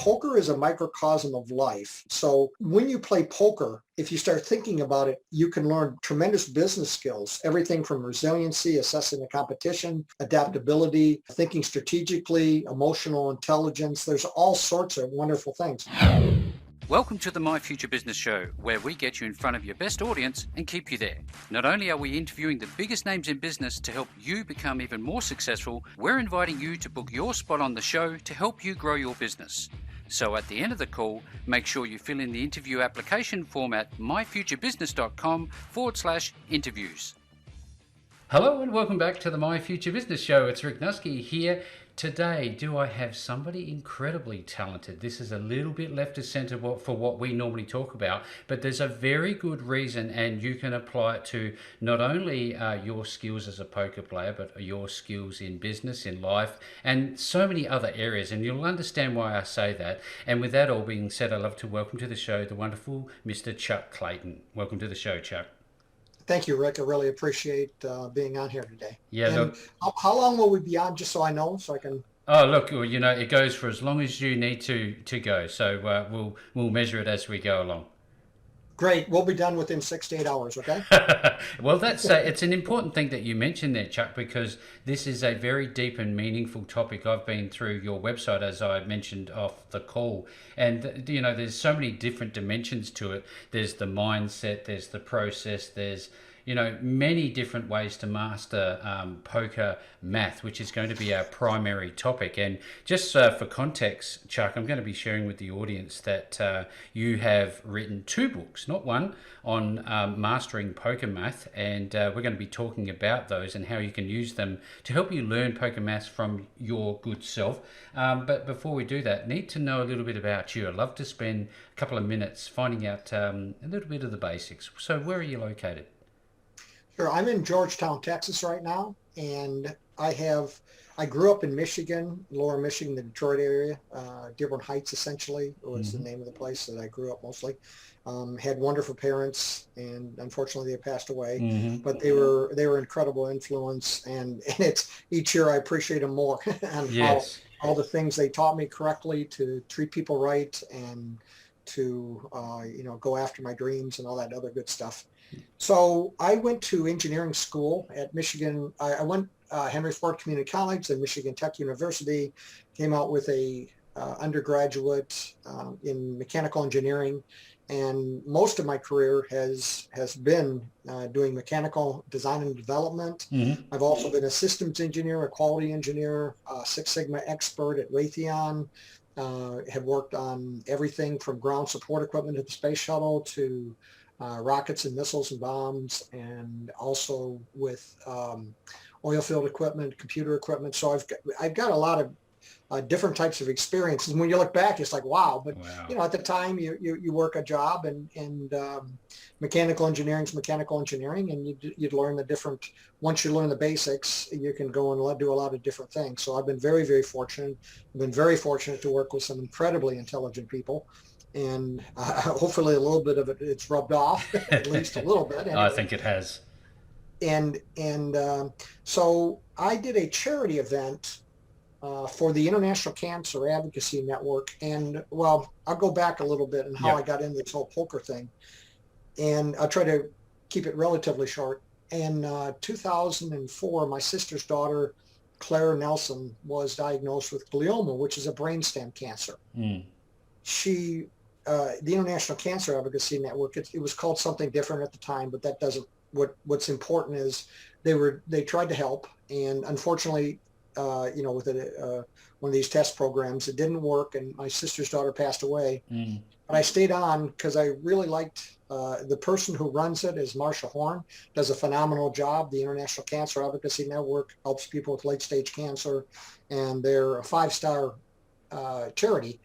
poker is a microcosm of life. So when you play poker, if you start thinking about it, you can learn tremendous business skills, everything from resiliency, assessing the competition, adaptability, thinking strategically, emotional intelligence. There's all sorts of wonderful things. Welcome to the My Future Business Show, where we get you in front of your best audience and keep you there. Not only are we interviewing the biggest names in business to help you become even more successful, we're inviting you to book your spot on the show to help you grow your business. So at the end of the call, make sure you fill in the interview application form at myfuturebusiness.com/interviews. Hello and welcome back to the My Future Business Show. It's Rick Nuske here. Today, do I have somebody incredibly talented? This is a little bit left of center for what we normally talk about, but there's a very good reason, and you can apply it to not only your skills as a poker player, but your skills in business, in life, and so many other areas, and you'll understand why I say that. And with that all being said, I'd love to welcome to the show the wonderful Mr. Chuck Clayton. Welcome to the show, Chuck. Thank you, Rick. I really appreciate being on here today. Yeah, and look. How long will we be on, just so I know, so I can... Oh, look, you know, it goes for as long as you need to go. So we'll measure it as we go along. Great. We'll be done within 6 to 8 hours, okay? Well, that's it's an important thing that you mentioned there, Chuck, because this is a very deep and meaningful topic. I've been through your website, as I mentioned off the call, and, you know, there's so many different dimensions to it. There's the mindset, there's the process, there's, you know, many different ways to master poker math, which is going to be our primary topic. And just for context, Chuck, I'm going to be sharing with the audience that you have written 2 books, not one, on mastering poker math. And we're going to be talking about those and how you can use them to help you learn poker math from your good self. But before we do that, need to know a little bit about you. I'd love to spend a couple of minutes finding out a little bit of the basics. So where are you located? Sure. I'm in Georgetown, Texas right now, and I grew up in Michigan, lower Michigan, the Detroit area, Dearborn Heights essentially was the name of the place that I grew up mostly. Had wonderful parents, and unfortunately they passed away, but they were incredible influence, and it's each year I appreciate them more and Yes. all the things they taught me correctly to treat people right and to go after my dreams and all that other good stuff. So I went to engineering school at Michigan. I went Henry Ford Community College and Michigan Tech University, came out with a undergraduate in mechanical engineering, and most of my career has been doing mechanical design and development. I've also been a systems engineer, a quality engineer, a Six Sigma expert at Raytheon. Have worked on everything from ground support equipment at the space shuttle to rockets and missiles and bombs, and also with oil field equipment, computer equipment. So I've got a lot of different types of experiences. And when you look back, it's like, wow. But you know, at the time, you work a job, and mechanical engineering is mechanical engineering, and you'd learn the different. Once you learn the basics, you can go and do a lot of different things. So I've been very, very fortunate. I've been very fortunate to work with some incredibly intelligent people. And hopefully a little bit of it's rubbed off, at least a little bit. Anyway. I think it has. And so I did a charity event for the International Cancer Advocacy Network. And, well, I'll go back a little bit and how I got into this whole poker thing. And I'll try to keep it relatively short. In 2004, my sister's daughter, Claire Nelson, was diagnosed with glioma, which is a brainstem cancer. The International Cancer Advocacy Network, it was called something different at the time, but that doesn't, what's important is they tried to help, and unfortunately, with one of these test programs, it didn't work, and my sister's daughter passed away. But I stayed on because I really liked the person who runs it is Marsha Horn, does a phenomenal job. The International Cancer Advocacy Network helps people with late-stage cancer, and they're a 5-star charity.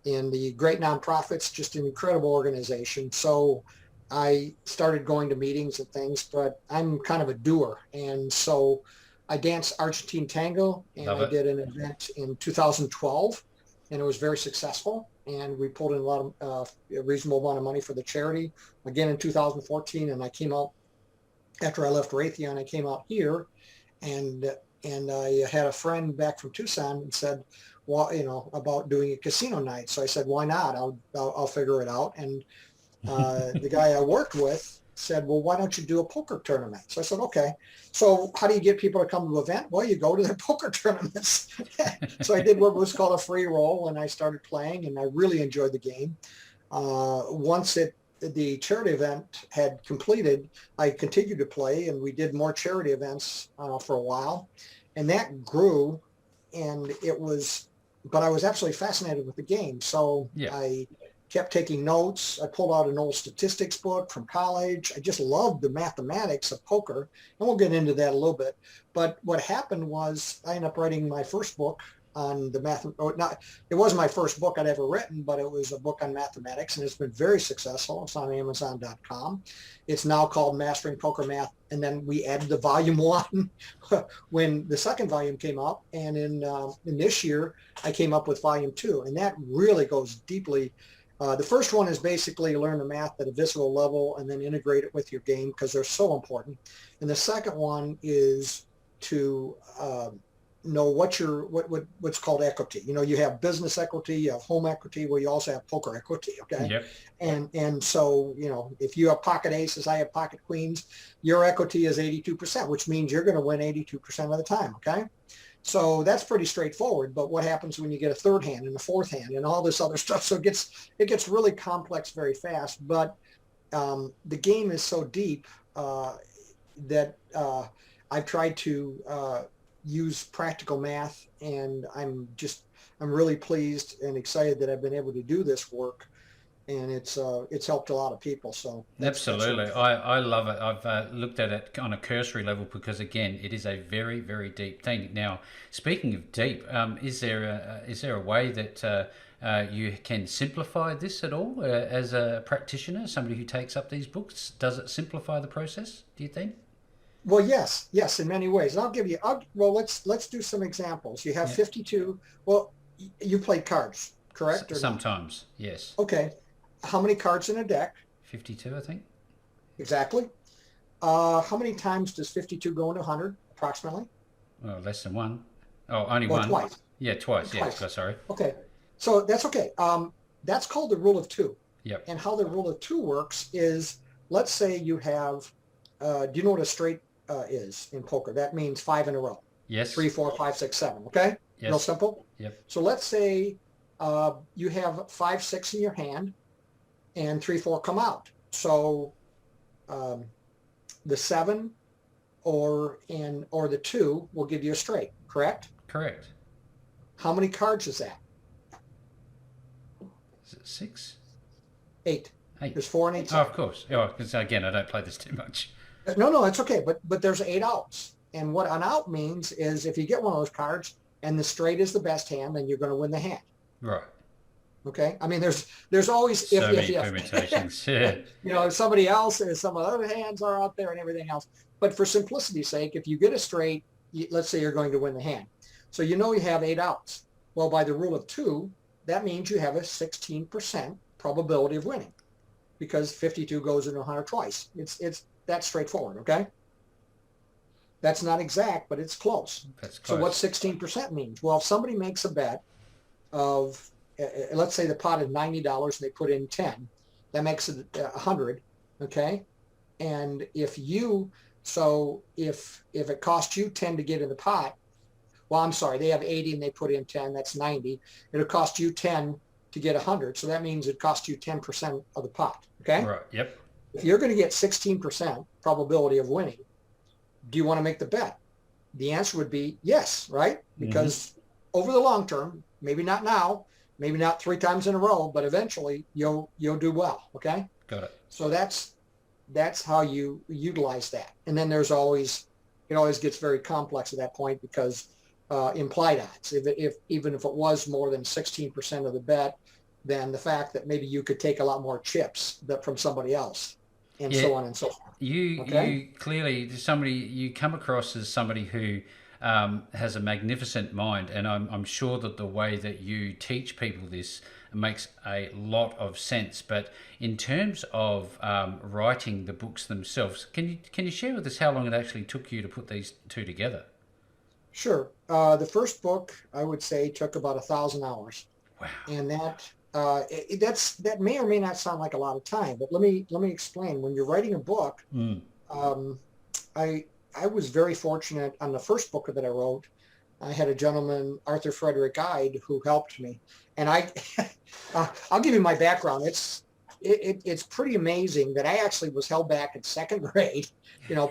And the great nonprofits, just an incredible organization. So I started going to meetings and things, but I'm kind of a doer. And so I danced Argentine tango, and I did an event in 2012, and it was very successful. And we pulled in a reasonable amount of money for the charity again in 2014. And I came out after I left Raytheon. I came out here and and I had a friend back from Tucson and said, well, about doing a casino night. So I said, why not? I'll figure it out. And the guy I worked with said, well, why don't you do a poker tournament? So I said, okay. So how do you get people to come to an event? Well, you go to their poker tournaments. So I did what was called a free roll, and I started playing, and I really enjoyed the game. Once the charity event had completed, I continued to play, and we did more charity events for a while, and that grew, and but I was absolutely fascinated with the game. So Yeah. I kept taking notes. I pulled out an old statistics book from college. I just loved the mathematics of poker, and we'll get into that a little bit. But what happened was I ended up writing my first book on the math. Or not, it wasn't my first book I'd ever written, but it was a book on mathematics, and it's been very successful. It's on Amazon.com. It's now called Mastering Poker Math, and then we added the volume 1 when the second volume came out, and in this year I came up with volume 2, and that really goes deeply. The first one is basically learn the math at a visceral level and then integrate it with your game because they're so important. And the second one is to know what's called equity. You have business equity, you have home equity, where you also have poker equity. Okay. Yep. And so, if you have pocket aces, I have pocket queens, your equity is 82%, which means you're going to win 82% of the time. Okay. So that's pretty straightforward. But what happens when you get a third hand and a fourth hand and all this other stuff? So it gets really complex very fast. But the game is so deep that I've tried to use practical math, and I'm really pleased and excited that I've been able to do this work, and it's helped a lot of people. So Absolutely. I love it. I've looked at it on a cursory level because, again, it is a very, very deep thing. Now, speaking of deep, is there a way that you can simplify this at all as a practitioner, somebody who takes up these books? Does it simplify the process, do you think? Well, yes, in many ways. And let's do some examples. You have Yeah. 52. Well, you play cards, correct or not? Sometimes, yes. Okay. How many cards in a deck? 52, I think. Exactly. How many times does 52 go into 100 approximately? Well, less than one. Oh, only Well, one. twice. Yeah, twice. Yeah, Twice. sorry. Okay. So that's okay. That's called the rule of 2. Yep. And how the rule of 2 works is, let's say you have, do you know what a straight is in poker? That means 5 in a row. Yes. 3, 4, 5, 6, 7. Okay. Yes. Real simple. Yep. So let's say you have 5, 6 in your hand, and 3, 4 come out. So the 7 or the 2 will give you a straight, correct? Correct. How many cards is that? Is it 6? 8. 8. There's 4 and 8. Oh, of course. Oh, because again, I don't play this too much. No, it's okay. But there's 8 outs. And what an out means is if you get one of those cards and the straight is the best hand, then you're going to win the hand. Right. Okay. I mean, there's always So many permutations. Yeah. If somebody else and some other hands are out there and everything else. But for simplicity's sake, if you get a straight, let's say you're going to win the hand. So you have 8 outs. Well, by the rule of 2, that means you have a 16% probability of winning because 52 goes into 100 twice. It's that straightforward. Okay. That's not exact, but it's close. That's close. So what 16% means? Well, if somebody makes a bet of, let's say the pot is $90 and they put in 10, that makes it 100. Okay. And if it costs you 10 to get in the pot, well, I'm sorry, they have 80 and they put in 10, that's 90. It'll cost you 10 to get 100. So that means it costs you 10% of the pot. Okay. Right. Yep. If you're going to get 16% probability of winning, do you want to make the bet? The answer would be yes, right? Because over the long term, maybe not now, maybe not 3 times in a row, but eventually you'll do well. Okay. Got it. So that's how you utilize that. And then it always gets very complex at that point because implied odds. Even if it was more than 16% of the bet, then the fact that maybe you could take a lot more chips from somebody else, and so on and so forth. You clearly you come across as somebody who has a magnificent mind, and I'm sure that the way that you teach people this makes a lot of sense. But in terms of writing the books themselves, can you share with us how long it actually took you to put these two together? Sure. The first book, I would say, took about 1,000 hours, Wow. and that may or may not sound like a lot of time, but let me explain. When you're writing a book, Mm. um, I I was very fortunate on the first book that I wrote. I had a gentleman, Arthur Frederick Ide, who helped me, and I'll give you my background. It's pretty amazing that I actually was held back in second grade,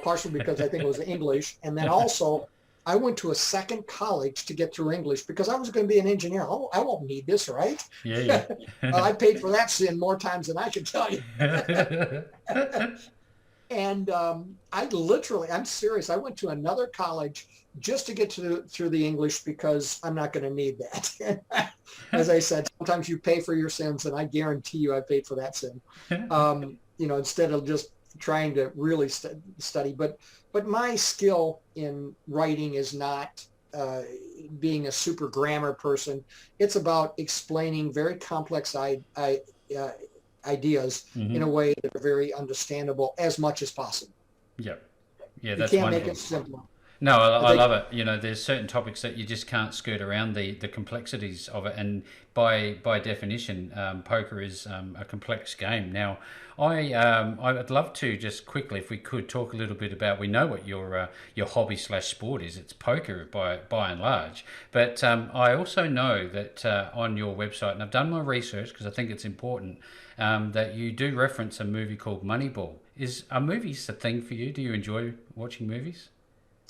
partially because I think it was English, and then also I went to a second college to get through English because I was going to be an engineer. Oh, I won't need this, right? Yeah, I paid for that sin more times than I can tell you. yeah. And I'm serious. I went to another college just to get through the English because I'm not going to need that. As I said, sometimes you pay for your sins, and I guarantee you I paid for that sin. Instead of just trying to really study. But my skill in writing is not being a super grammar person. It's about explaining very complex uh, ideas in Hmm. a way that are very understandable as much as possible. Yep. Yeah, You that's can't make wonderful. it simpler. No, I I think, love it. There's certain topics that you just can't skirt around the complexities of it, and by definition, poker is a complex game. Now, I'd love to just quickly, if we could, talk a little bit about. We know what your hobby slash sport is. It's poker by and large, but I also know that on your website, and I've done my research because I think it's important, that you do reference a movie called Moneyball. Are movies a thing for you? Do you enjoy watching movies?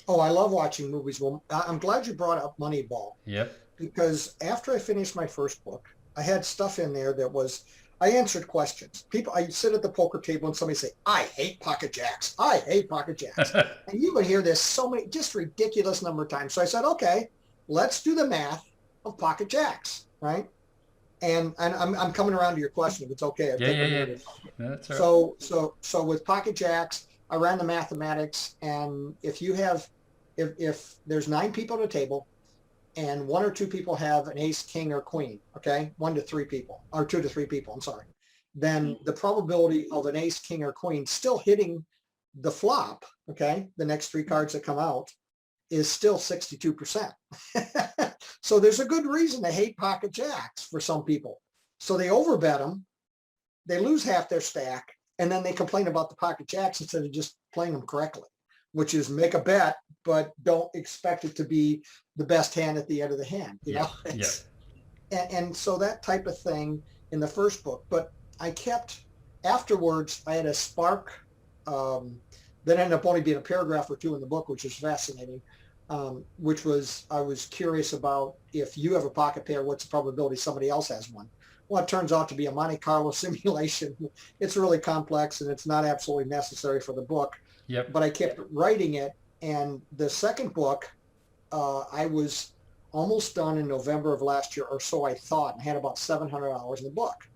oh, I love watching movies. Well, I'm glad you brought up Moneyball Yep. because after I finished my first book, I had stuff in there that was, I answered questions. I sit at the poker table and somebody say, I hate pocket jacks. I hate pocket jacks. And you would hear this so many, just ridiculous number of times. So I said, okay, let's do the math of pocket jacks, right? And I'm coming around to your question if it's okay. I'll Yeah, take yeah, a yeah. minute. No, that's all right. So with pocket jacks, I ran the mathematics, and if there's 9 people at a table and 1 or 2 people have an ace, king, or queen, okay, 1 to 3 people or 2 to 3 people, I'm sorry, then the probability of an ace, king, or queen still hitting the flop, okay, the next 3 cards that come out is still 62%. So there's a good reason to hate pocket jacks for some people. So they overbet them, they lose half their stack, and then they complain about the pocket jacks instead of just playing them correctly, which is make a bet, but don't expect it to be the best hand at the end of the hand. Yep, yep. And so that type of thing in the first book. But I kept afterwards. I had a spark that ended up only being a paragraph or two in the book, which is fascinating. Which was I was curious about if you have a pocket pair, what's the probability somebody else has one? Well, it turns out to be a Monte Carlo simulation. It's really complex and it's not absolutely necessary for the book, Yep. but I kept writing it. And the second book, I was almost done in November of last year, or so I thought, and had about 700 hours in the book.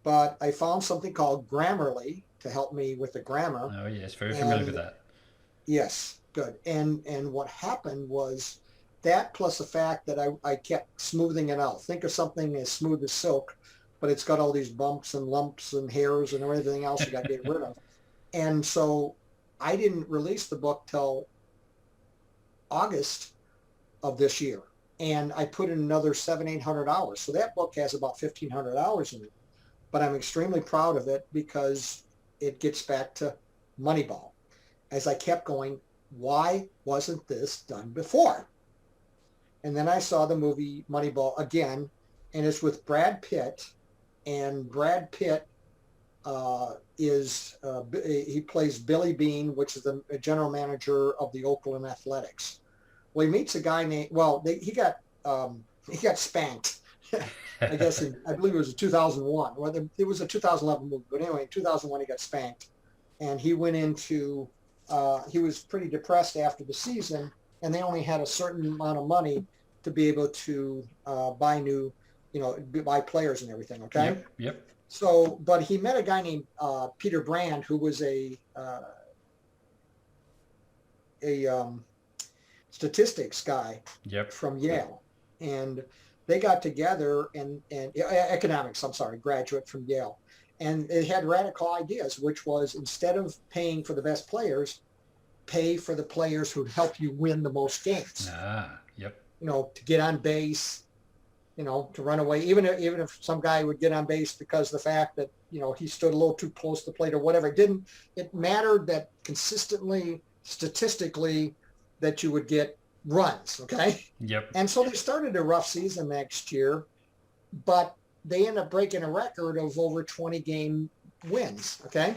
But I found something called Grammarly to help me with the grammar. Oh, yes, very familiar with And that. yes, good. And what happened was that plus the fact that I kept smoothing it out. Think of something as smooth as silk, but it's got all these bumps and lumps and hairs and everything else you got to get rid of. And so I didn't release the book till August of this year. And I put in another 700, 800 hours. So that book has about 1,500 hours in it. But I'm extremely proud of it because it gets back to Moneyball. As I kept going, why wasn't this done before? And then I saw the movie Moneyball again, and it's with Brad Pitt. And Brad Pitt he plays Billy Bean, which is the general manager of the Oakland Athletics. Well, he meets a guy named, he got spanked. I guess I believe it was a 2001. Well, it was a 2011 movie, but anyway, in 2001 he got spanked, and he went into he was pretty depressed after the season, and they only had a certain amount of money to be able to buy new, buy players and everything. Okay, Yep, yep, so but he met a guy named Peter Brand, who was a statistics guy yep. from Yale, and they got together and economics. I'm sorry, graduate from Yale, and it had radical ideas, which was instead of paying for the best players, pay for the players who'd help you win the most games. Yep. To get on base, to run away, even if some guy would get on base because of the fact that, he stood a little too close to the plate or whatever. It mattered that consistently, statistically, that you would get runs, okay? Yep. And so they started a rough season next year, but they ended up breaking a record of over 20 game wins, okay?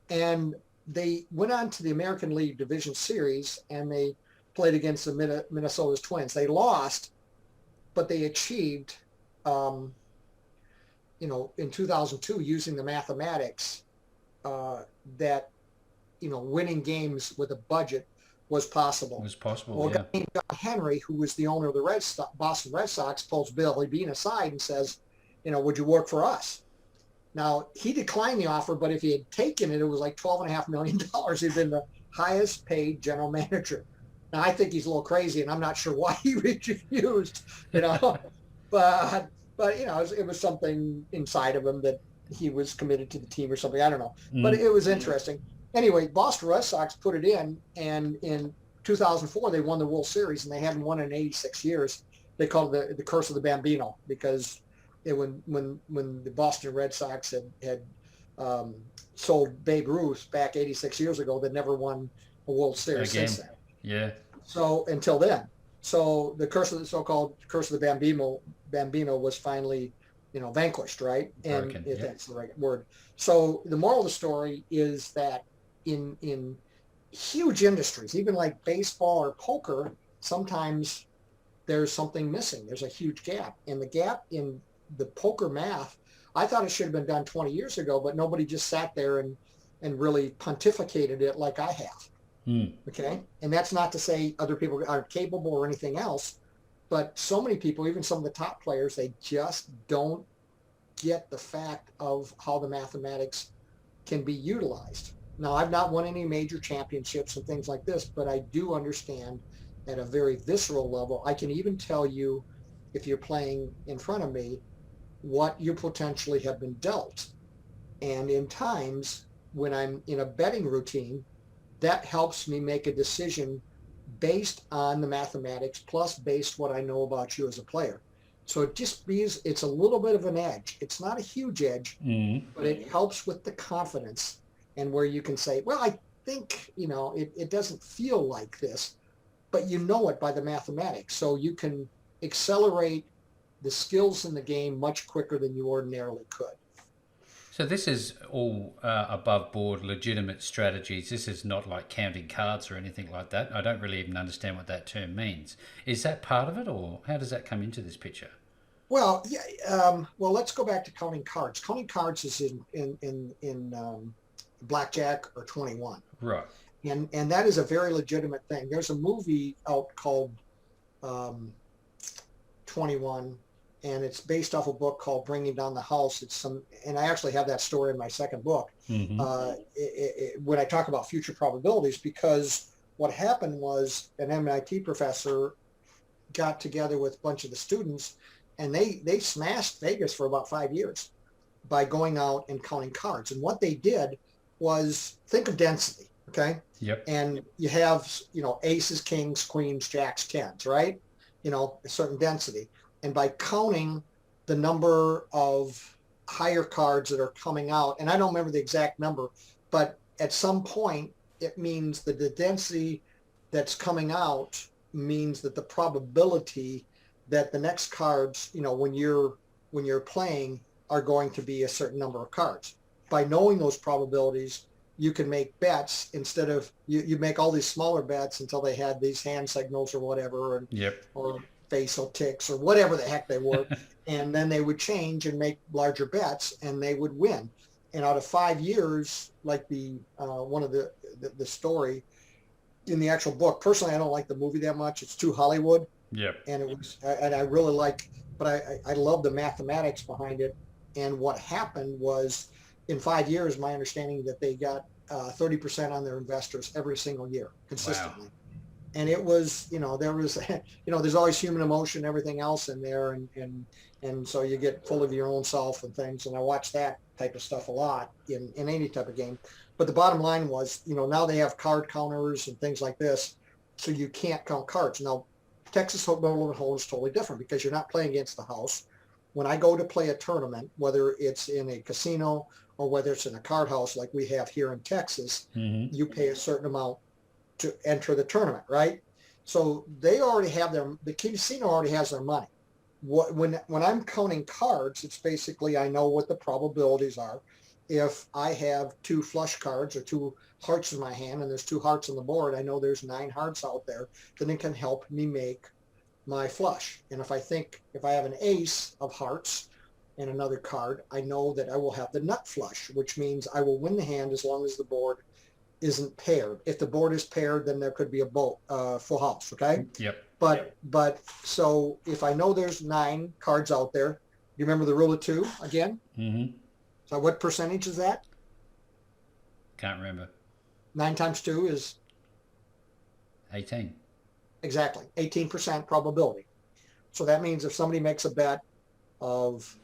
And they went on to the American League Division Series, and they played against the Minnesota Twins. They lost, but they achieved, in 2002, using the mathematics, that, winning games with a budget was possible. Well, a guy named John Henry, who was the owner of the Boston Red Sox, pulls Billy Beane aside and says, would you work for us? Now, he declined the offer, but if he had taken it, it was like $12.5 million. He'd been the highest paid general manager. Now, I think he's a little crazy, and I'm not sure why he refused, but it was something inside of him that he was committed to the team or something. I don't know, but it was interesting. Anyway, Boston Red Sox put it in, and in 2004 they won the World Series, and they hadn't won in 86 years. They called it the curse of the Bambino, because when the Boston Red Sox had sold Babe Ruth back 86 years ago, they never won a World Series since then. Yeah. So until then, so the so-called curse of the Bambino was finally, vanquished, right? And if that's the right word. So the moral of the story is that in huge industries, even like baseball or poker, sometimes there's something missing. There's a huge gap, and the gap in the poker math, I thought it should have been done 20 years ago, but nobody just sat there and really pontificated it like I have. Okay. And that's not to say other people aren't capable or anything else, but so many people, even some of the top players, they just don't get the fact of how the mathematics can be utilized. Now, I've not won any major championships and things like this, but I do understand at a very visceral level. I can even tell you, if you're playing in front of me, what you potentially have been dealt. And in times when I'm in a betting routine, that helps me make a decision based on the mathematics plus based what I know about you as a player. So it's a little bit of an edge. It's not a huge edge, but it helps with the confidence, and where you can say, well, I think, it doesn't feel like this, but you know it by the mathematics. So you can accelerate the skills in the game much quicker than you ordinarily could. So this is all above board legitimate strategies. This is not like counting cards or anything like that. I don't really even understand what that term means. Is that part of it, or how does that come into this picture? Well, yeah. Let's go back to counting cards. Counting cards is in blackjack or 21. Right. And that is a very legitimate thing. There's a movie out called 21. And it's based off a book called Bringing Down the House. And I actually have that story in my second book when I talk about future probabilities, because what happened was an MIT professor got together with a bunch of the students, and they smashed Vegas for about 5 years by going out and counting cards. And what they did was, think of density, okay? Yep. And you have, aces, kings, queens, jacks, tens, right? A certain density. And by counting the number of higher cards that are coming out, and I don't remember the exact number, but at some point it means that the density that's coming out means that the probability that the next cards, when you're playing, are going to be a certain number of cards. By knowing those probabilities, you can make bets instead of you make all these smaller bets until they had these hand signals or whatever, or facial ticks or whatever the heck they were, and then they would change and make larger bets, and they would win. And out of 5 years, like the one of the story in the actual book, personally, I don't like the movie that much. It's too Hollywood. Yep. And I really like, but I love the mathematics behind it. And what happened was, in 5 years, my understanding that they got 30% on their investors every single year consistently. Wow. And it was, there was, there's always human emotion and everything else in there. And so you get full of your own self and things. And I watch that type of stuff a lot in any type of game. But the bottom line was, now they have card counters and things like this, so you can't count cards. Now, Texas Hold'em is totally different because you're not playing against the house. When I go to play a tournament, whether it's in a casino or whether it's in a card house like we have here in Texas, you pay a certain amount to enter the tournament, right? So they already have the casino already has their money. When I'm counting cards, it's basically I know what the probabilities are. If I have two flush cards or two hearts in my hand and there's two hearts on the board, I know there's 9 hearts out there, then it can help me make my flush. And if I have an ace of hearts and another card, I know that I will have the nut flush, which means I will win the hand as long as the board isn't paired. If the board is paired, then there could be a full house, okay? Yep. But so if I know there's 9 cards out there, you remember the rule of 2 again? So what percentage is that? Can't remember. 9 times 2 is 18. exactly 18% probability. So that means if somebody makes a bet of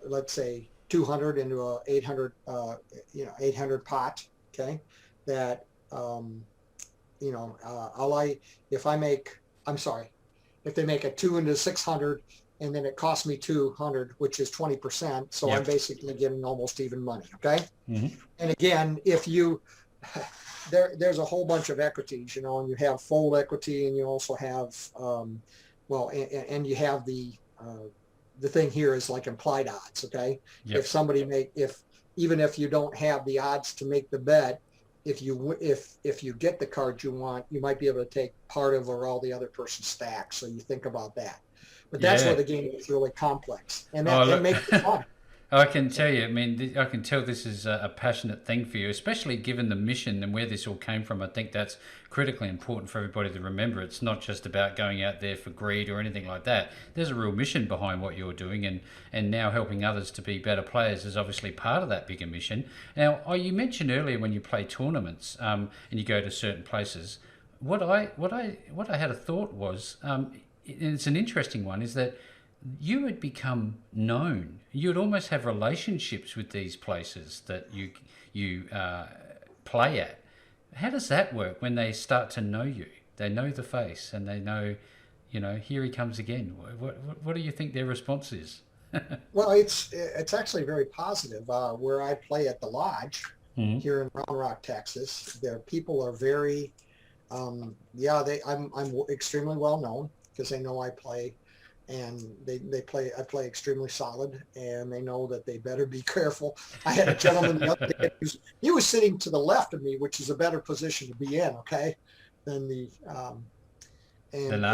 let's say 200 into a 800 800 pot, okay, that if they make a 2 into 600 and then it costs me 200, which is 20%, so I'm basically getting almost even money, okay? And again, if you there's a whole bunch of equities, and you have fold equity, and you also have and you have the thing here is like implied odds, okay? If somebody even if you don't have the odds to make the bet, if you get the card you want, you might be able to take part of or all the other person's stack. So you think about that. But that's where the game is really complex, and that makes it fun. I can tell you, I can tell this is a passionate thing for you, especially given the mission and where this all came from. I think that's critically important for everybody to remember. It's not just about going out there for greed or anything like that. There's a real mission behind what you're doing, and now helping others to be better players is obviously part of that bigger mission. Now, you mentioned earlier when you play tournaments and you go to certain places, what I had a thought was, and it's an interesting one, is that you would become known. You would almost have relationships with these places that you play at. How does that work when they start to know you? They know the face and they know, here he comes again. What do you think their response is? Well, it's actually very positive. Where I play at the lodge here in Round Rock, Texas, their people are very, I'm extremely well known because they know I play. And I play extremely solid, and they know that they better be careful. I had a gentleman the other day, he was sitting to the left of me, which is a better position to be in, okay, than the and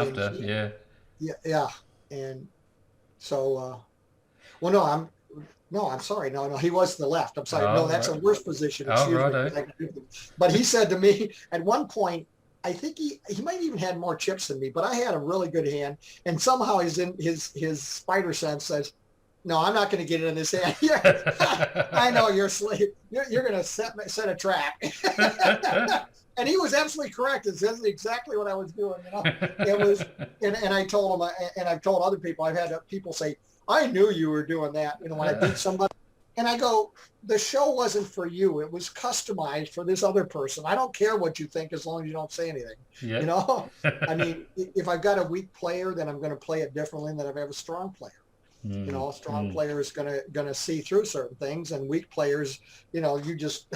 so I'm sorry, no, he was to the left. I'm sorry, that's a worse position. Excuse me. But he said to me at one point, I think he might even had more chips than me, but I had a really good hand, and somehow his spider sense says, "No, I'm not going to get it in this hand." I know you're going to set a trap, and he was absolutely correct. This is exactly what I was doing. It was, and I told him, and I've told other people. I've had people say, "I knew you were doing that." When I beat somebody. And I go, the show wasn't for you. It was customized for this other person. I don't care what you think as long as you don't say anything. I mean, if I've got a weak player, then I'm going to play it differently than if I have a strong player. A strong player is going to see through certain things, and weak players, you just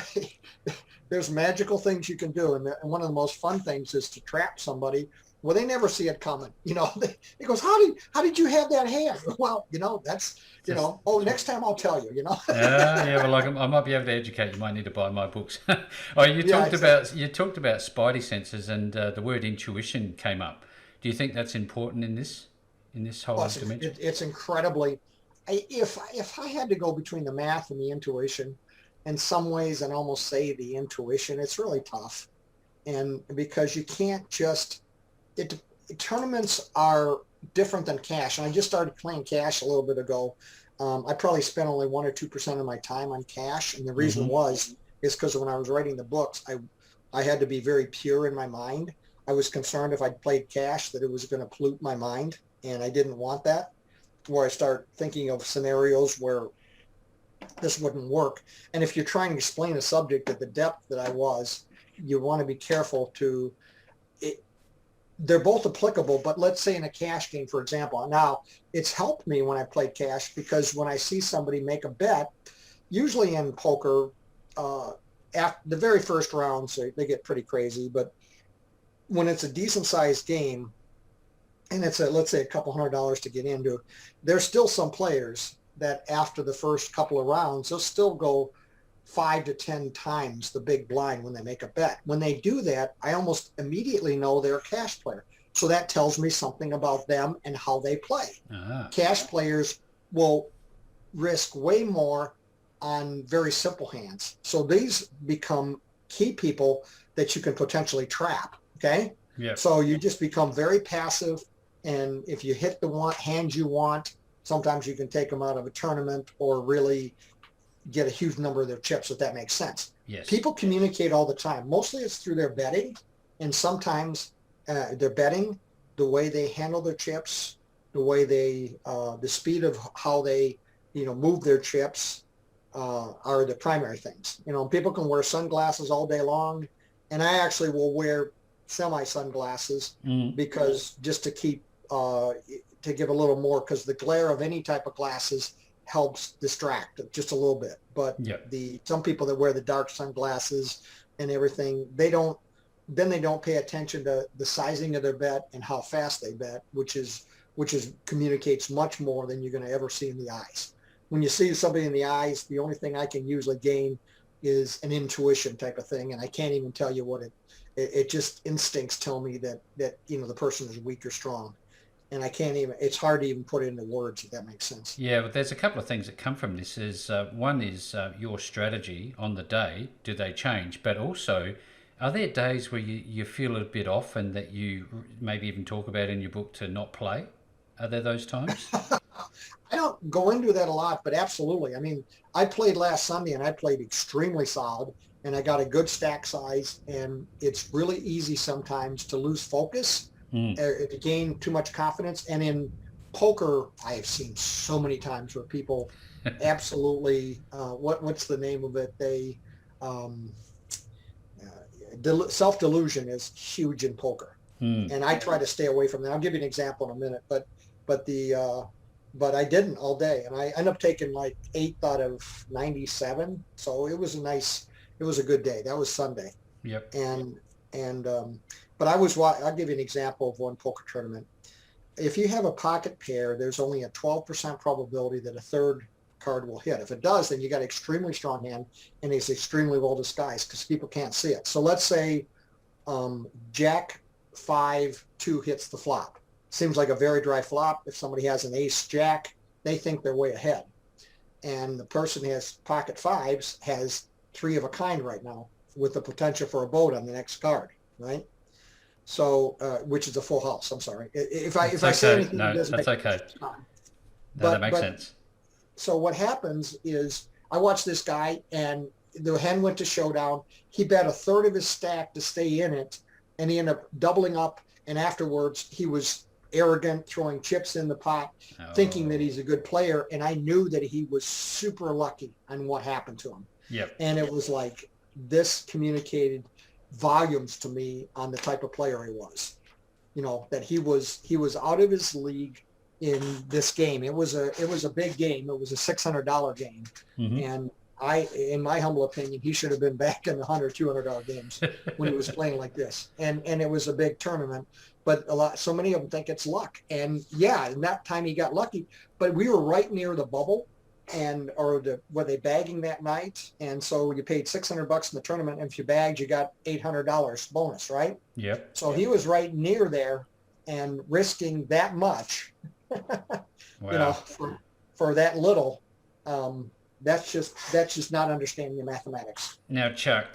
there's magical things you can do. And one of the most fun things is to trap somebody. Well, they never see it coming. He goes, how did you have that hand? Well, that's, next time I'll tell you, Well, I might be able to educate. You might need to buy my books. You talked about spidey senses, and the word intuition came up. Do you think that's important in this whole dimension? It's incredibly, if I had to go between the math and the intuition, in some ways, and almost say the intuition, it's really tough. And because you can't just, tournaments are different than cash. And I just started playing cash a little bit ago. I probably spent only 1 or 2% of my time on cash. And the reason is because when I was writing the books, I had to be very pure in my mind. I was concerned if I'd played cash that it was going to pollute my mind. And I didn't want that, where I start thinking of scenarios where this wouldn't work. And if you're trying to explain a subject at the depth that I was, you want to be careful to it. They're both applicable, but let's say in a cash game, for example. Now, it's helped me when I played cash because when I see somebody make a bet, usually in poker, after the very first rounds, they get pretty crazy. But when it's a decent sized game and it's let's say a couple $100 to get into, there's still some players that after the first couple of rounds, they'll still go 5 to 10 times the big blind when they make a bet. When they do that, I almost immediately know they're a cash player. So that tells me something about them and how they play. Cash players will risk way more on very simple hands. So these become key people that you can potentially trap. Okay. Yeah. So you just become very passive. And if you hit the hand you want, sometimes you can take them out of a tournament or really get a huge number of their chips, if that makes sense. Yes. People communicate all the time. Mostly it's through their betting. And sometimes their betting, the way they handle their chips, the way the speed of how they, move their chips, are the primary things. People can wear sunglasses all day long, and I actually will wear semi-sunglasses because just to keep to give a little more, because the glare of any type of glasses helps distract just a little bit. But some people that wear the dark sunglasses and everything, they don't pay attention to the sizing of their bet and how fast they bet, which communicates much more than you're going to ever see in the eyes. When you see somebody in the eyes, the only thing I can usually gain is an intuition type of thing, and I can't even tell you what it just instincts tell me that the person is weak or strong, and it's hard to even put it into words, if that makes sense. Yeah, but there's a couple of things that come from this. One is your strategy on the day. Do they change? But also, are there days where you feel a bit off and that you maybe even talk about in your book to not play? Are there those times? I don't go into that a lot, but absolutely. I mean, I played last Sunday and I played extremely solid and I got a good stack size, and it's really easy sometimes to lose focus, to gain too much confidence. And in poker, I have seen so many times where people absolutely, what's the name of it? They, self-delusion is huge in poker. And I try to stay away from that. I'll give you an example in a minute, but I didn't all day, and I ended up taking like 8 out of 97. So it was a good day. That was Sunday. Yep. But I'll give you an example of one poker tournament. If you have a pocket pair, there's only a 12% probability that a third card will hit. If it does, then you got an extremely strong hand, and it's extremely well disguised because people can't see it. So let's say Jack 5-2 hits the flop. Seems like a very dry flop. If somebody has an ace jack, they think they're way ahead. And the person who has pocket fives has 3 of a kind right now with the potential for a boat on the next card, right? So, which is a full house. I'm sorry. If I say anything, no, that's okay. No, that makes sense. So what happens is I watched this guy, and the hand went to showdown. He bet a third of his stack to stay in it, and he ended up doubling up. And afterwards, he was arrogant, throwing chips in the pot, thinking that he's a good player. And I knew that he was super lucky on what happened to him. Yep. And it was like, this communicated volumes to me on the type of player he was. That he was out of his league in this game. It was a big game. It was a $600 game. And in my humble opinion, he should have been back in the $100, $200 games when he was playing like this. And it was a big tournament, but so many of them think it's luck. And yeah, in that time he got lucky, but we were right near the bubble, were they bagging that night? And so you paid $600 in the tournament, and if you bagged, you got $800 bonus, right? Yep. So he was right near there and risking that much, wow. For that little. That's just not understanding the mathematics. Now, Chuck,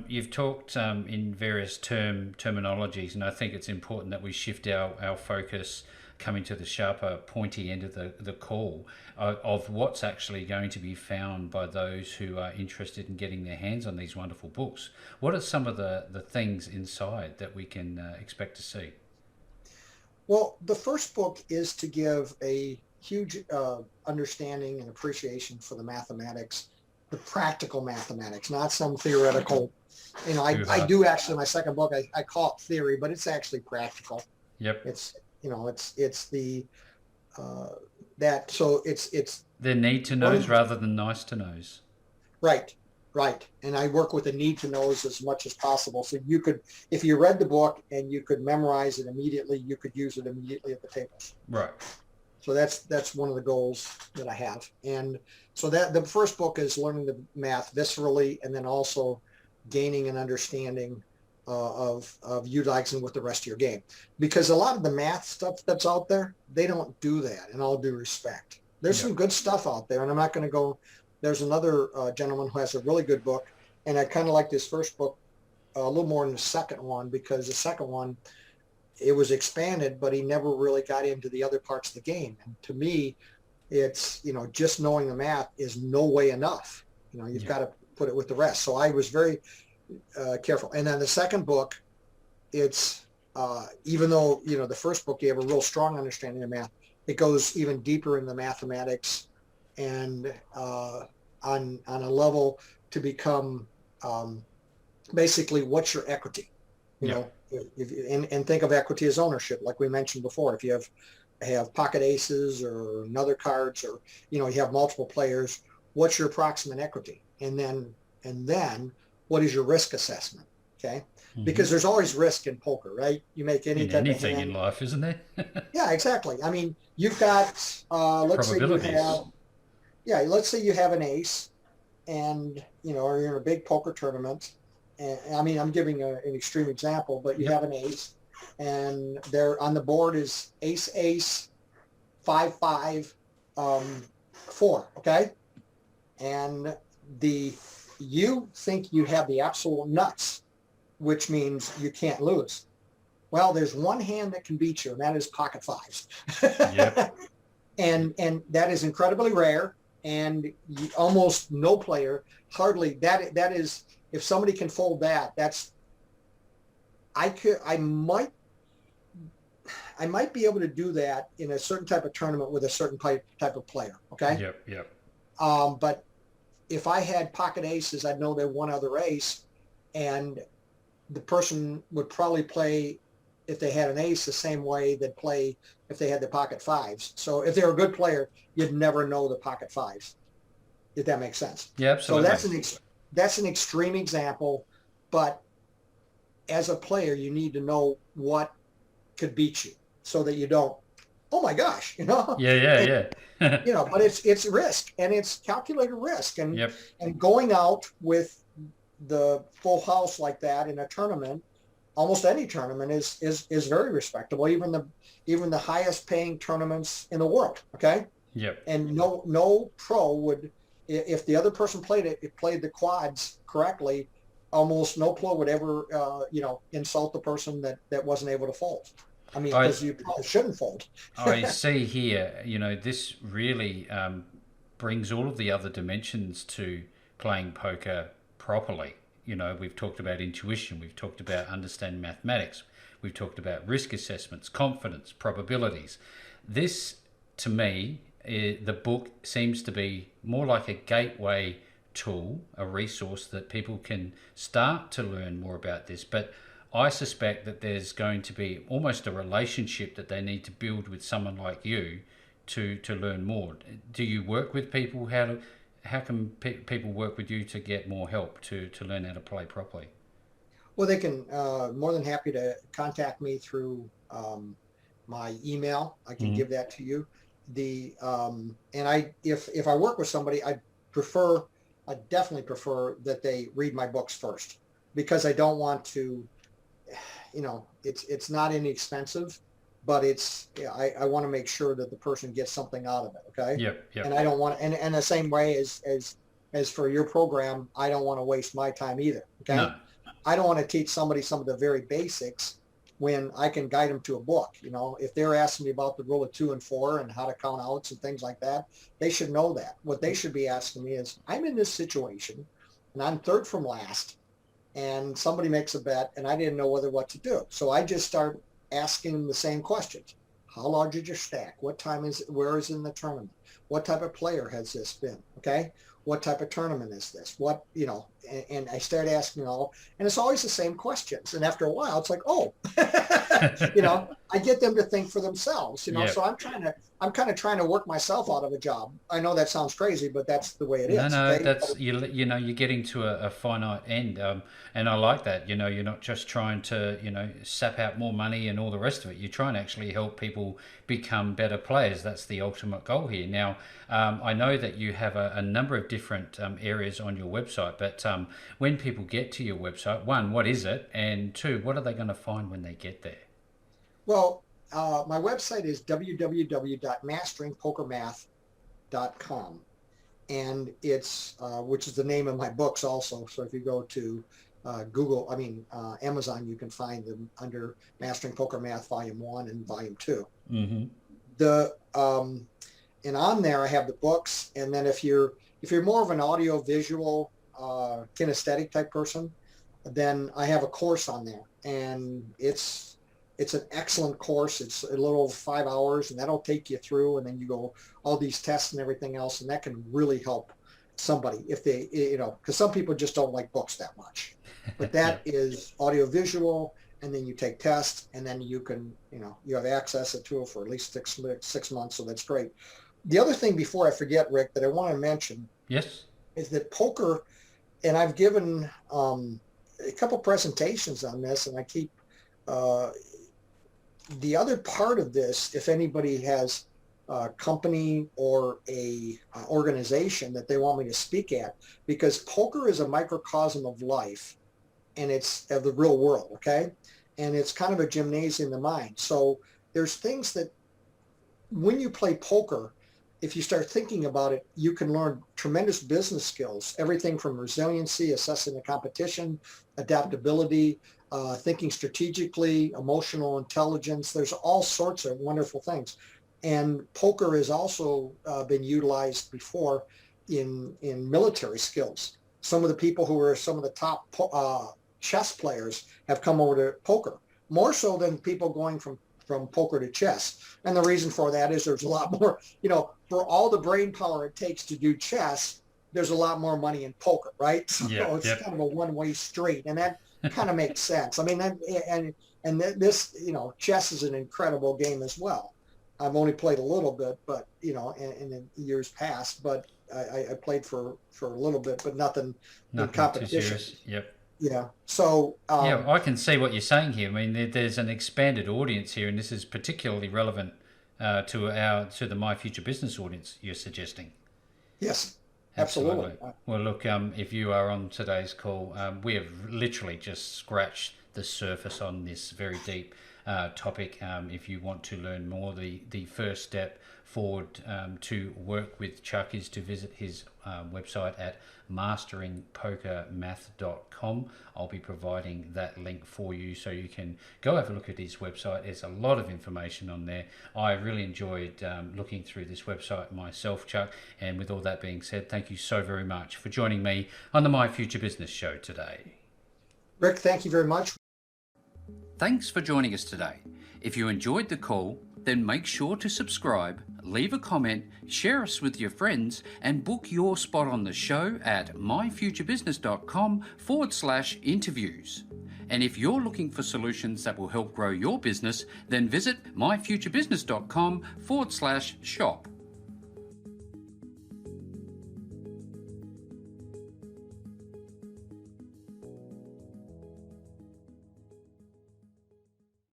you've talked in various terminologies, and I think it's important that we shift our focus coming to the sharper, pointy end of the call of what's actually going to be found by those who are interested in getting their hands on these wonderful books. What are some of the things inside that we can expect to see? Well, the first book is to give a huge understanding and appreciation for the mathematics, the practical mathematics, not some theoretical. I do actually, my second book, I call it theory, but it's actually practical. Yep. It's, it's the, that, so it's They're need to knows rather than nice to knows. right, right. And I work with the need to knows as much as possible. So you could, if you read the book and you could memorize it immediately, you could use it immediately at the tables. Right. So that's one of the goals that I have. And so that the first book is learning the math viscerally, and then also gaining an understanding of utilizing with the rest of your game. Because a lot of the math stuff that's out there, they don't do that, in all due respect. There's some good stuff out there, and I'm not going to go. There's another gentleman who has a really good book, and I kind of like this first book a little more than the second one, because the second one, it was expanded, but he never really got into the other parts of the game. And to me, it's, just knowing the math is no way enough. You've got to put it with the rest. So I was very careful. And then the second book, it's, even though, the first book, you have a real strong understanding of math, it goes even deeper in the mathematics and on a level to become basically what's your equity, and think of equity as ownership, like we mentioned before. If you have pocket aces or another cards, or you have multiple players, what's your approximate equity, and then what is your risk assessment? Okay, because there's always risk in poker, right? You make any type of hand in life, isn't there? Yeah, exactly. I mean, you've got let's say you have an ace, and or you're in a big poker tournament. And I mean, I'm giving an extreme example, but you have an ace, and there on the board is ace, ace, 5, 5, 4. Okay, and you think you have the absolute nuts, which means you can't lose. Well, there's one hand that can beat you, and that is pocket fives. Yep. and that is incredibly rare, and almost no player, hardly that is. If somebody can fold that, I might be able to do that in a certain type of tournament with a certain type of player. Okay. Yep. But if I had pocket aces, I'd know they're one other ace, and the person would probably play, if they had an ace, the same way they'd play if they had the pocket fives. So if they're a good player, you'd never know the pocket fives, if that makes sense. Yeah, absolutely. So that's an extreme example, but as a player, you need to know what could beat you so that you don't, oh my gosh, Yeah. But it's risk, and it's calculated risk, and Yep. and going out with the full house like that in a tournament, almost any tournament is very respectable, even the highest paying tournaments in the world. Okay. Yep. And no pro would, if the other person played the quads correctly, almost no pro would ever insult the person that wasn't able to fold. I mean, because you probably shouldn't fold. I see here, this really brings all of the other dimensions to playing poker properly. We've talked about intuition, we've talked about understanding mathematics, we've talked about risk assessments, confidence, probabilities. This, to me, the book seems to be more like a gateway tool, a resource that people can start to learn more about this. But I suspect that there's going to be almost a relationship that they need to build with someone like you to learn more. Do you work with people? How can people work with you to get more help to learn how to play properly? Well, they can more than happy to contact me through my email. I can give that to you. If I work with somebody, I definitely prefer that they read my books first, because I don't want to, it's not inexpensive, but I want to make sure that the person gets something out of it. Okay. Yep. And I don't want, and the same way as for your program, I don't want to waste my time either. Okay. No. I don't want to teach somebody some of the very basics when I can guide them to a book. If they're asking me about the rule of 2 and 4 and how to count outs and things like that, they should know that. What they should be asking me is, I'm in this situation and I'm third from last, and somebody makes a bet and I didn't know what to do. So I just start asking them the same questions. How large is your stack? Where is it in the tournament? What type of player has this been? Okay. What type of tournament is this? What, and I start asking all, and it's always the same questions. And after a while, it's like, oh, I get them to think for themselves, Yep. so I'm kind of trying to work myself out of a job. I know that sounds crazy, but that's the way it is. No, Okay. that's you're getting to a finite end, and I like that. You're not just trying to sap out more money and all the rest of it. You're trying to actually help people become better players. That's the ultimate goal here. Now, I know that you have a number of different areas on your website, but when people get to your website, one, what is it, and two, what are they going to find when they get there? Well, my website is www.masteringpokermath.com. And it's which is the name of my books also. So if you go to Amazon, you can find them under Mastering Poker Math Volume 1 and Volume 2. Mm-hmm. And on there I have the books. And then if you're more of an audio visual kinesthetic type person, then I have a course on there, and it's an excellent course. It's a little over 5 hours, and that'll take you through, and then you go all these tests and everything else, and that can really help somebody if they, because some people just don't like books that much. But that is audio visual, and then you take tests, and then you can, you have access to it for at least 6 months, so that's great. The other thing before I forget, Rick, that I want to mention, yes, is that poker, and I've given a couple presentations on this, and I keep the other part of this, if anybody has a company or a organization that they want me to speak at, because poker is a microcosm of life, and it's of the real world, okay? And it's kind of a gymnasium of the mind. So there's things that when you play poker, if you start thinking about it, you can learn tremendous business skills, everything from resiliency, assessing the competition, adaptability, thinking strategically, emotional intelligence. There's all sorts of wonderful things. And poker has also been utilized before in military skills. Some of the people who are some of the top chess players have come over to poker, more so than people going from poker to chess. And the reason for that is there's a lot more, for all the brain power it takes to do chess, there's a lot more money in poker, right? So it's kind of a one-way street, and that kind of makes sense. I mean, this, chess is an incredible game as well. I've only played a little bit, but, in the years past, but I played for a little bit, but nothing in competition. Too serious. Yep. Yeah. So I can see what you're saying here. I mean, there's an expanded audience here, and this is particularly relevant to the My Future Business audience you're suggesting. Yes, absolutely. Well, look, if you are on today's call, we have literally just scratched the surface on this very deep topic. If you want to learn more, the first step forward to work with Chuck is to visit his website at masteringpokermath.com. I'll be providing that link for you so you can go have a look at his website. There's a lot of information on there. I really enjoyed looking through this website myself, Chuck. And with all that being said, thank you so very much for joining me on the My Future Business show today. Rick, thank you very much. Thanks for joining us today. If you enjoyed the call, then make sure to subscribe, leave a comment, share us with your friends, and book your spot on the show at myfuturebusiness.com/interviews. And if you're looking for solutions that will help grow your business, then visit myfuturebusiness.com/shop.